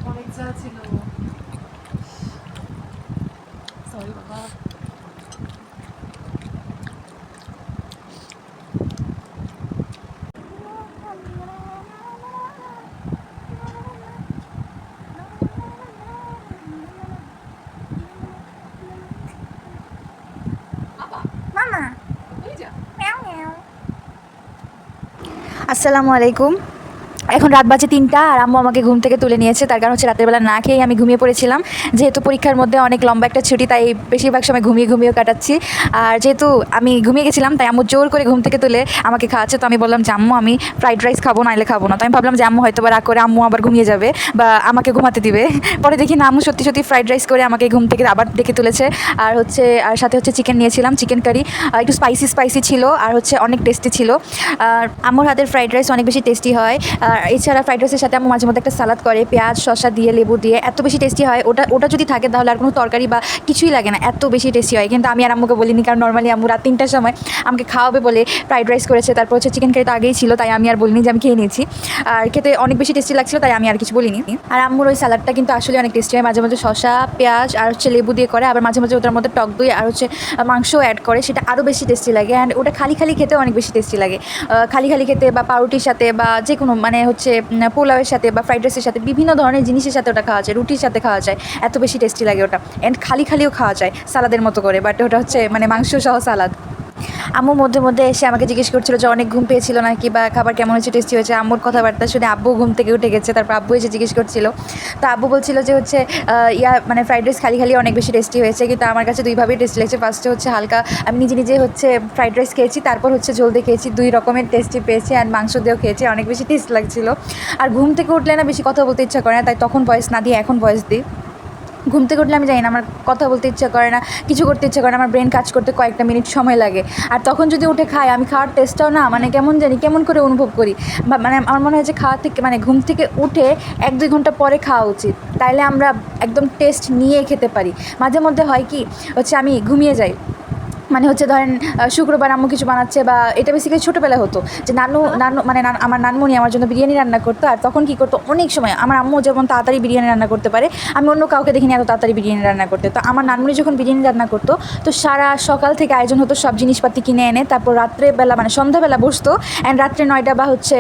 অনেক যা ছিল। সরি বাবা। মামা আসসালামু আলাইকুম। এখন রাত বাজে 3টা আর আম্মু আমাকে ঘুম থেকে তুলে নিয়েছে। তার কারণ হচ্ছে রাতের বেলা না খেয়েই আমি ঘুমিয়ে পড়েছিলাম। যেহেতু পরীক্ষার মধ্যে অনেক লম্বা একটা ছুটি, তাই বেশিরভাগ সময় ঘুমিয়েও কাটাচ্ছি। আর যেহেতু আমি ঘুমিয়ে গেছিলাম, তাই আম্মু জোর করে ঘুম থেকে তুলে আমাকে খাওয়াচ্ছে। তো আমি বললাম যে আম্মু আমি ফ্রাইড রাইস খাবো, নাইলে খাবো না। তো আমি ভাবলাম যে আম্মু হয়তো বা রাগ করে আম্মু আবার ঘুমিয়ে যাবে বা আমাকে ঘুমাতে দিবে। পরে দেখি না, আম্মু সত্যি সত্যি ফ্রাইড রাইস করে আমাকে ঘুম থেকে আবার ডেকে তুলেছে। আর সাথে হচ্ছে চিকেন নিয়েছিলাম, চিকেন কারি। একটু স্পাইসি ছিল আর হচ্ছে অনেক টেস্টি ছিল। আর আম্মুর হাতের ফ্রাইড রাইস অনেক বেশি টেস্টি হয়। আর এছাড়া ফ্রাইড রাইসের সাথে আম্মু মাঝে মধ্যে একটা সালাদ করে, পেঁয়াজ শসা দিয়ে লেবু দিয়ে, এত বেশি টেস্টি হয়। ওটা যদি থাকে তাহলে আর কোনো তরকারি বা কিছুই লাগে না, এত বেশি টেস্টি হয়। কিন্তু আমি আর আম্মুকে বলিনি, কারণ নর্মালি আম্মু রাত 3টার সময় আমাকে খাওয়াবে বলে ফ্রাইড রাইস করেছে। তারপর হচ্ছে চিকেন কারি তো আগেই ছিল, তাই আমি আর বলিনি যে আমি খেয়ে নিয়েছি। আর খেতে অনেক বেশি টেস্টি লাগছিল, তাই আমি আর কিছু বলিনি। আর আম্মুর ওই সালাদটা কিন্তু আসলে অনেক টেস্টি হয়। মাঝে মাঝে শসা পেঁয়াজ আর হচ্ছে লেবু দিয়ে করে, আবার মাঝে মাঝে ওটার মধ্যে টক দই আর হচ্ছে মাংসও অ্যাড করে, সেটা আরও বেশি টেস্টি লাগে। অ্যান্ড ওটা খালি খালি খেতে অনেক বেশি টেস্টি লাগে। খালি খালি খেতে বা পাউরুটির সাথে বা যে কোনো মানে হচ্ছে পোলাওয়ের সাথে বা ফ্রাইড রাইসের সাথে বিভিন্ন ধরনের জিনিসের সাথে ওটা খাওয়া যায়, রুটির সাথে খাওয়া যায়, এত বেশি টেস্টি লাগে ওটা। অ্যান্ড খালি খালিও খাওয়া যায় সালাদের মতো করে, বাট ওটা হচ্ছে মানে মাংস সহ সালাদ। আম্মু মধ্যে মধ্যে এসে আমাকে জিজ্ঞেস করছিল যে অনেক ঘুম পেয়েছিল নাকি বা খাবার কেমন হয়েছে, টেস্টি হয়েছে। আম্মুর কথাবার্তা শুনে আব্বু ঘুম থেকে উঠে গেছে। তারপর আব্বু এসে জিজ্ঞেস করছিল, তো আব্বু বলছিল যে হচ্ছে মানে ফ্রাইড রাইস খালি খালি অনেক বেশি টেস্টি হয়েছে, কিন্তু আমার কাছে দুইভাবেই টেস্টি লাগছে। ফার্স্টে হচ্ছে হালকা আমি নিজে নিজে হচ্ছে ফ্রাইড রাইস খেয়েছি, তারপর হচ্ছে ঝোল দিয়ে খেয়েছি, 2 রকমের টেস্টি পেয়েছি। অ্যান্ড মাংস দিয়েও খেয়েছি, অনেক বেশি টেস্ট লাগছিল। আর ঘুম থেকে উঠলে না বেশি কথা বলতে ইচ্ছা করে না, তাই তখন ভয়েস না দিয়ে এখন ভয়েস দিই। ঘুম থেকে উঠলে আমি জানি না, আমার কথা বলতে ইচ্ছা করে না, কিছু করতে ইচ্ছা করে না, আমার ব্রেন কাজ করতে কয়েকটা মিনিট সময় লাগে। আর তখন যদি উঠে খাই, আমি খাওয়ার টেস্টটাও না মানে কেমন করে অনুভব করি। বা মানে আমার মনে হয় যে খাওয়া থেকে মানে ঘুম থেকে উঠে 1-2 ঘন্টা পরে খাওয়া উচিত, তাইলে আমরা একদম টেস্ট নিয়ে খেতে পারি। মাঝে মধ্যে হয় কি হচ্ছে আমি ঘুমিয়ে যাই, মানে হচ্ছে ধরেন শুক্রবার আম্মু কিছু বানাচ্ছে, বা এটা বেসিক্যালি ছোটোবেলায় হতো যে নানু মানে আমার নানমুনি আমার জন্য বিরিয়ানি রান্না করতো। আর তখন কী করতো, অনেক সময় আমার আম্মু যেমন তাড়াতাড়ি বিরিয়ানি রান্না করতে পারে, আমি অন্য কাউকে দেখিনি এত তাড়াতাড়ি বিরিয়ানি রান্না করতে। তো আমার নানমুনি যখন বিরিয়ানি রান্না করতো, তো সারা সকাল থেকে আয়োজন হতো, সব জিনিসপাতি কিনে এনে তারপর রাত্রেবেলা মানে সন্ধ্যাবেলা বসতো। অ্যান্ড রাত্রে 9টা বা হচ্ছে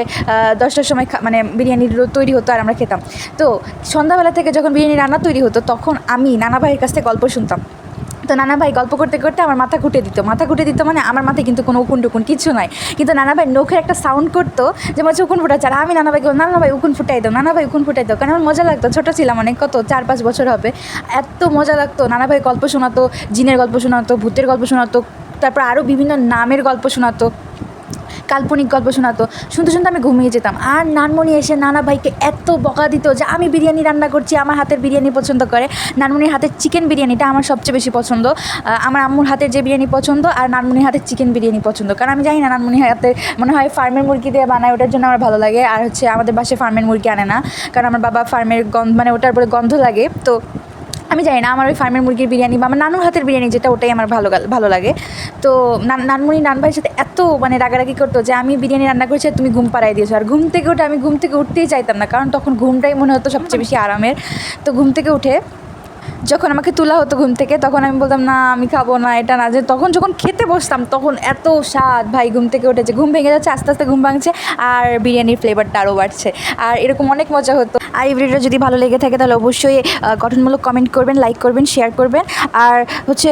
10টার সময় মানে বিরিয়ানি তৈরি হতো আর আমরা খেতাম। তো সন্ধ্যাবেলা থেকে যখন বিরিয়ানি রান্না তৈরি হতো, তখন আমি নানা ভাইয়ের কাছ থেকে গল্প শুনতাম। তো নানা ভাই গল্প করতে করতে আমার মাথা ঘুটে দিত মানে আমার মাথায় কিন্তু কোনো উকুন টুকুন কিছু নাই, কিন্তু নানা ভাই নখের একটা সাউন্ড করতো যে মনে হচ্ছে উকুন ফুটাচ্ছে। আর আমি নানা ভাইকে বললাম, নানা ভাই উকুন ফুটাই দাও, নানা ভাই উকুন ফুটাই দাও। কারণ আমার মজা লাগতো, ছোটো ছিলাম অনেক, কত 4-5 বছর হবে। এত মজা লাগতো, নানা ভাই গল্প শোনাতো, জিনের গল্প শোনাতো, ভূতের গল্প শোনাতো, তারপর আরও বিভিন্ন নামের গল্প শোনাতো, কাল্পনিক গল্প শোনাতো। শুনতে শুনতে আমি ঘুমিয়ে যেতাম। আর নানমণি এসে নানা ভাইকে এত বকা দিত যে আমি বিরিয়ানি রান্না করছি, আমার হাতের বিরিয়ানি পছন্দ করে। নানমণির হাতের চিকেন বিরিয়ানিটা আমার সবচেয়ে বেশি পছন্দ। আমার আম্মুর হাতের যে বিরিয়ানি পছন্দ আর নানমণির হাতের চিকেন বিরিয়ানি পছন্দ। কারণ আমি জানি না, নানমণির হাতের মনে হয় ফার্মের মুরগি দিয়ে বানায়, ওটার জন্য আমার ভালো লাগে। আর হচ্ছে আমাদের বাসায় ফার্মের মুরগি আনে না, কারণ আমার বাবা ফার্মের মানে ওটার পরে গন্ধ লাগে। তো আমি জানি না, আমার ওই ফার্মের মুরগির বিরিয়ানি বা আমার নানুর হাতের বিরিয়ানি যেটা, ওটাই আমার ভালো লাগে। তো নানমুনি নান ভাইয়ের সাথে এত মানে রাগারাগি করতো যে আমি বিরিয়ানি রান্না করেছি তুমি ঘুম পাড়াই দিয়েছো। আর ঘুম থেকে উঠে আমি ঘুম থেকে উঠতেই চাইতাম না, কারণ তখন ঘুমটাই মনে হতো সবচেয়ে বেশি আরামের। তো ঘুম থেকে উঠে যখন আমাকে তোলা হতো ঘুম থেকে, তখন আমি বলতাম না আমি খাবো না, এটা না। যে তখন যখন খেতে বসতাম তখন এত স্বাদ, ভাই ঘুম থেকে উঠেছে, ঘুম ভেঙে যাচ্ছে, আস্তে আস্তে ঘুম ভাঙছে, আর বিরিয়ানির ফ্লেভারটা আরও বাড়ছে। আর এরকম অনেক মজা হতো। আর এই ভিডিওটা যদি ভালো লেগে থাকে তাহলে অবশ্যই গঠনমূলক কমেন্ট করবেন, লাইক করবেন, শেয়ার করবেন। আর হচ্ছে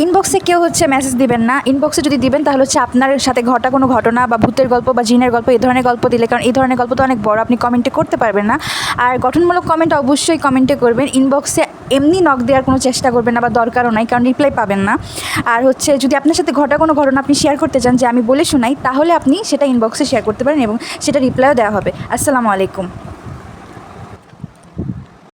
ইনবক্সে কেউ হচ্ছে মেসেজ দিবেন না। ইনবক্সে যদি দিবেন তাহলে হচ্ছে আপনার সাথে ঘটা কোনো ঘটনা বা ভূতের গল্প বা জিনের গল্প, এই ধরনের গল্প দিলে, কারণ এই ধরনের গল্প তো অনেক বড়, আপনি কমেন্টে করতে পারবেন না। আর গঠনমূলক কমেন্ট অবশ্যই কমেন্টে করবেন। ইনবক্সে এমনি নক দেওয়ার কোনো চেষ্টা করবেন না বা দরকারও নাই, কারণ রিপ্লাই পাবেন না। আর হচ্ছে যদি আপনার সাথে ঘটা কোনো ঘটনা আপনি শেয়ার করতে চান যে আমি বলে শোনাই, তাহলে আপনি সেটা ইনবক্সে শেয়ার করতে পারেন এবং সেটা রিপ্লাইও দেওয়া হবে। আসসালামু আলাইকুম।